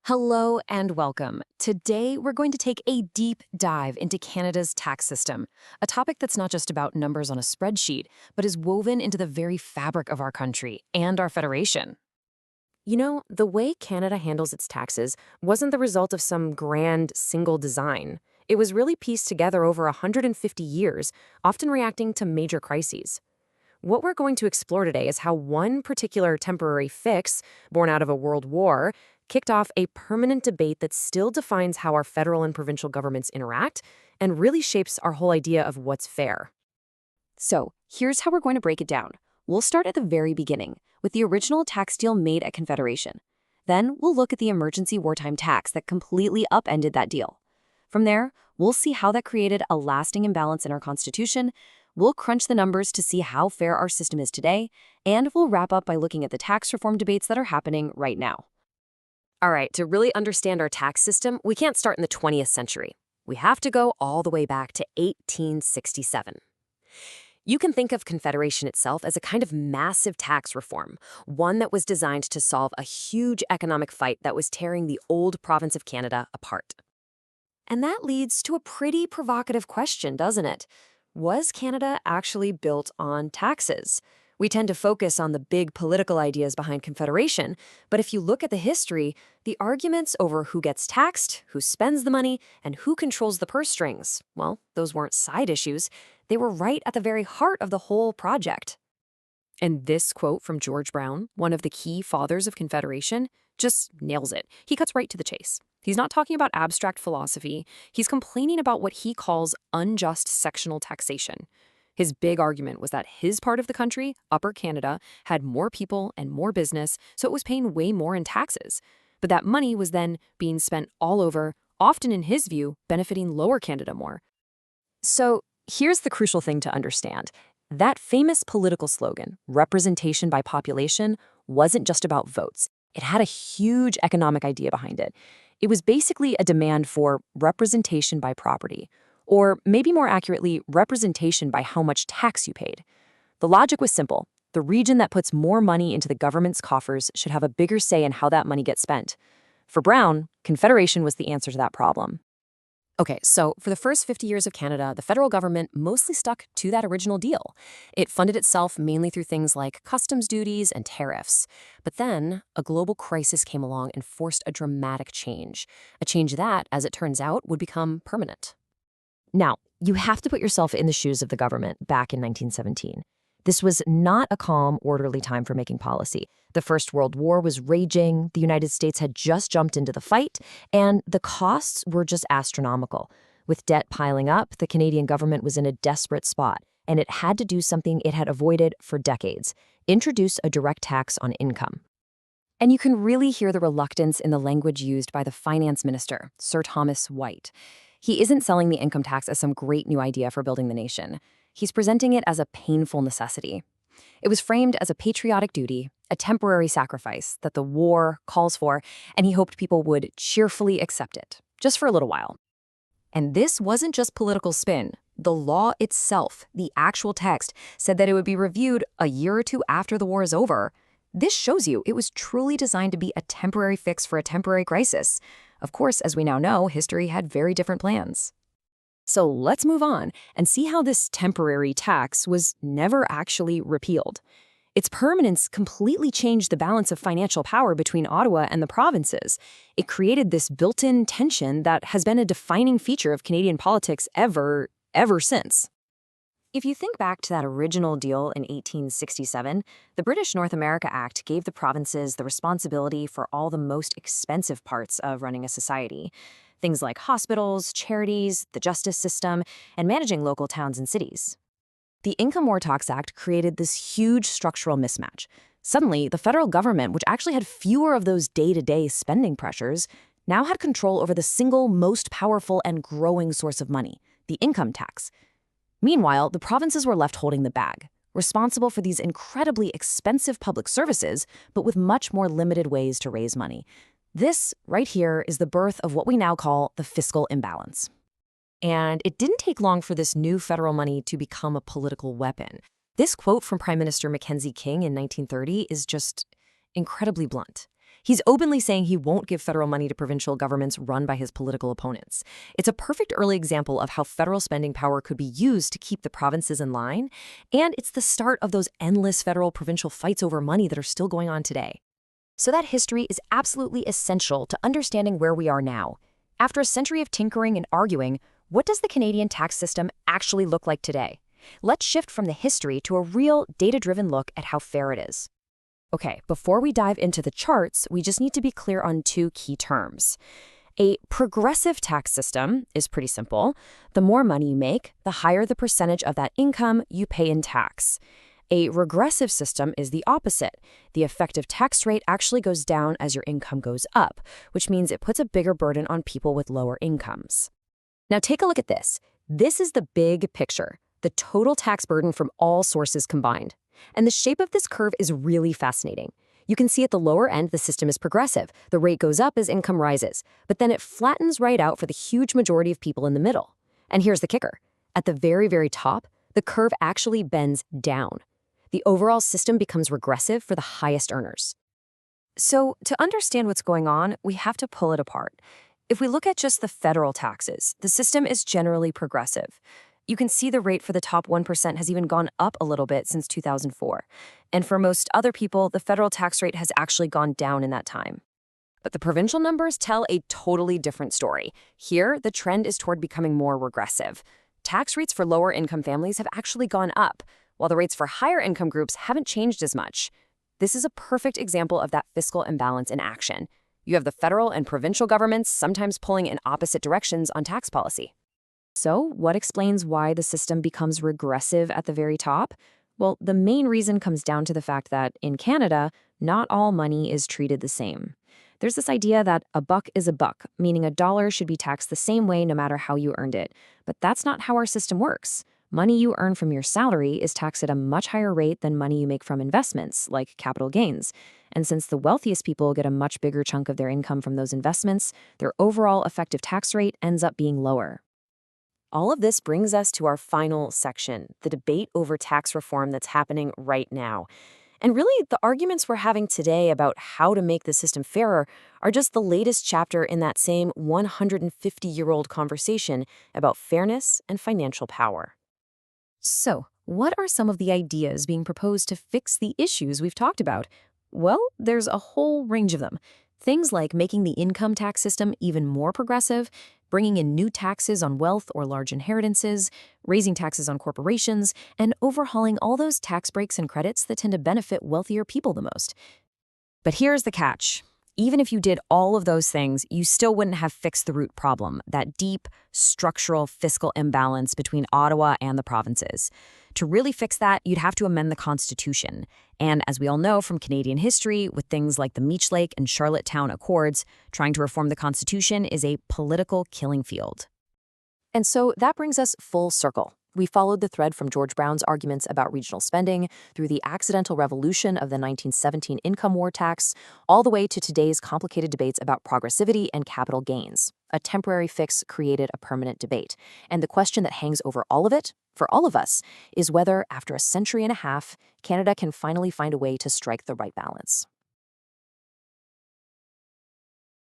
Hello and welcome. Today, we're going to take a deep dive into Canada's tax system, a topic that's not just about numbers on a spreadsheet, but is woven into the very fabric of our country and our federation. You know, the way Canada handles its taxes wasn't the result of some grand single design. It was really pieced together over 150 years, often reacting to major crises. What we're going to explore today is how one particular temporary fix, born out of a world war, kicked off a permanent debate that still defines how our federal and provincial governments interact and really shapes our whole idea of what's fair. So, here's how we're going to break it down. We'll start at the very beginning, with the original tax deal made at Confederation. Then, we'll look at the emergency wartime tax that completely upended that deal. From there, we'll see how that created a lasting imbalance in our Constitution. We'll crunch the numbers to see how fair our system is today, and we'll wrap up by looking at the tax reform debates that are happening right now. All right, to really understand our tax system, we can't start in the 20th century. We have to go all the way back to 1867. You can think of Confederation itself as a kind of massive tax reform, one that was designed to solve a huge economic fight that was tearing the old province of Canada apart. And that leads to a pretty provocative question, doesn't it? Was Canada actually built on taxes? We tend to focus on the big political ideas behind Confederation, but if you look at the history, the arguments over who gets taxed, who spends the money, and who controls the purse strings, well, those weren't side issues. They were right at the very heart of the whole project. And this quote from George Brown, one of the key fathers of Confederation, just nails it. He cuts right to the chase. He's not talking about abstract philosophy. He's complaining about what he calls unjust sectional taxation. His big argument was that his part of the country, Upper Canada, had more people and more business, so it was paying way more in taxes. But that money was then being spent all over, often in his view, benefiting Lower Canada more. So here's the crucial thing to understand. That famous political slogan, representation by population, wasn't just about votes. It had a huge economic idea behind it. It was basically a demand for representation by property, or maybe more accurately, representation by how much tax you paid. The logic was simple. The region that puts more money into the government's coffers should have a bigger say in how that money gets spent. For Brown, Confederation was the answer to that problem. Okay, so for the first 50 years of Canada, the federal government mostly stuck to that original deal. It funded itself mainly through things like customs duties and tariffs. But then, a global crisis came along and forced a dramatic change. A change that, as it turns out, would become permanent. Now, you have to put yourself in the shoes of the government back in 1917. This was not a calm, orderly time for making policy. The First World War was raging, the United States had just jumped into the fight, and the costs were just astronomical. With debt piling up, the Canadian government was in a desperate spot, and it had to do something it had avoided for decades: introduce a direct tax on income. And you can really hear the reluctance in the language used by the finance minister, Sir Thomas White. He isn't selling the income tax as some great new idea for building the nation. He's presenting it as a painful necessity. It was framed as a patriotic duty, a temporary sacrifice that the war calls for, and he hoped people would cheerfully accept it, just for a little while. And this wasn't just political spin. The law itself, the actual text, said that it would be reviewed a year or two after the war is over. This shows you it was truly designed to be a temporary fix for a temporary crisis. Of course, as we now know, history had very different plans. So let's move on and see how this temporary tax was never actually repealed. Its permanence completely changed the balance of financial power between Ottawa and the provinces. It created this built-in tension that has been a defining feature of Canadian politics ever since. If you think back to that original deal in 1867, the British North America Act gave the provinces the responsibility for all the most expensive parts of running a society. Things like hospitals, charities, the justice system, and managing local towns and cities. The Income War Tax Act created this huge structural mismatch. Suddenly, the federal government, which actually had fewer of those day-to-day spending pressures, now had control over the single most powerful and growing source of money, the income tax. Meanwhile, the provinces were left holding the bag, responsible for these incredibly expensive public services, but with much more limited ways to raise money. This, right here, is the birth of what we now call the fiscal imbalance. And it didn't take long for this new federal money to become a political weapon. This quote from Prime Minister Mackenzie King in 1930 is just incredibly blunt. He's openly saying he won't give federal money to provincial governments run by his political opponents. It's a perfect early example of how federal spending power could be used to keep the provinces in line, and it's the start of those endless federal-provincial fights over money that are still going on today. So that history is absolutely essential to understanding where we are now. After a century of tinkering and arguing, what does the Canadian tax system actually look like today? Let's shift from the history to a real, data-driven look at how fair it is. Okay, before we dive into the charts, we just need to be clear on two key terms. A progressive tax system is pretty simple. The more money you make, the higher the percentage of that income you pay in tax. A regressive system is the opposite. The effective tax rate actually goes down as your income goes up, which means it puts a bigger burden on people with lower incomes. Now take a look at this. This is the big picture, the total tax burden from all sources combined. And the shape of this curve is really fascinating. You can see at the lower end, the system is progressive. The rate goes up as income rises, but then it flattens right out for the huge majority of people in the middle. And here's the kicker. At the very, very top, the curve actually bends down. The overall system becomes regressive for the highest earners. So to understand what's going on, we have to pull it apart. If we look at just the federal taxes, the system is generally progressive. You can see the rate for the top 1% has even gone up a little bit since 2004. And for most other people, the federal tax rate has actually gone down in that time. But the provincial numbers tell a totally different story. Here, the trend is toward becoming more regressive. Tax rates for lower income families have actually gone up, while the rates for higher income groups haven't changed as much. This is a perfect example of that fiscal imbalance in action. You have the federal and provincial governments sometimes pulling in opposite directions on tax policy. So, what explains why the system becomes regressive at the very top? Well, the main reason comes down to the fact that, in Canada, not all money is treated the same. There's this idea that a buck is a buck, meaning a dollar should be taxed the same way no matter how you earned it. But that's not how our system works. Money you earn from your salary is taxed at a much higher rate than money you make from investments, like capital gains. And since the wealthiest people get a much bigger chunk of their income from those investments, their overall effective tax rate ends up being lower. All of this brings us to our final section, the debate over tax reform that's happening right now. And really, the arguments we're having today about how to make the system fairer are just the latest chapter in that same 150-year-old conversation about fairness and financial power. So, what are some of the ideas being proposed to fix the issues we've talked about? Well, there's a whole range of them. Things like making the income tax system even more progressive, bringing in new taxes on wealth or large inheritances, raising taxes on corporations, and overhauling all those tax breaks and credits that tend to benefit wealthier people the most. But here's the catch. Even if you did all of those things, you still wouldn't have fixed the root problem, that deep, structural fiscal imbalance between Ottawa and the provinces. To really fix that, you'd have to amend the Constitution. And as we all know from Canadian history, with things like the Meech Lake and Charlottetown Accords, trying to reform the Constitution is a political killing field. And so that brings us full circle. We followed the thread from George Brown's arguments about regional spending through the accidental revolution of the 1917 income war tax, all the way to today's complicated debates about progressivity and capital gains. A temporary fix created a permanent debate. And the question that hangs over all of it, for all of us, is whether, after a century and a half, Canada can finally find a way to strike the right balance.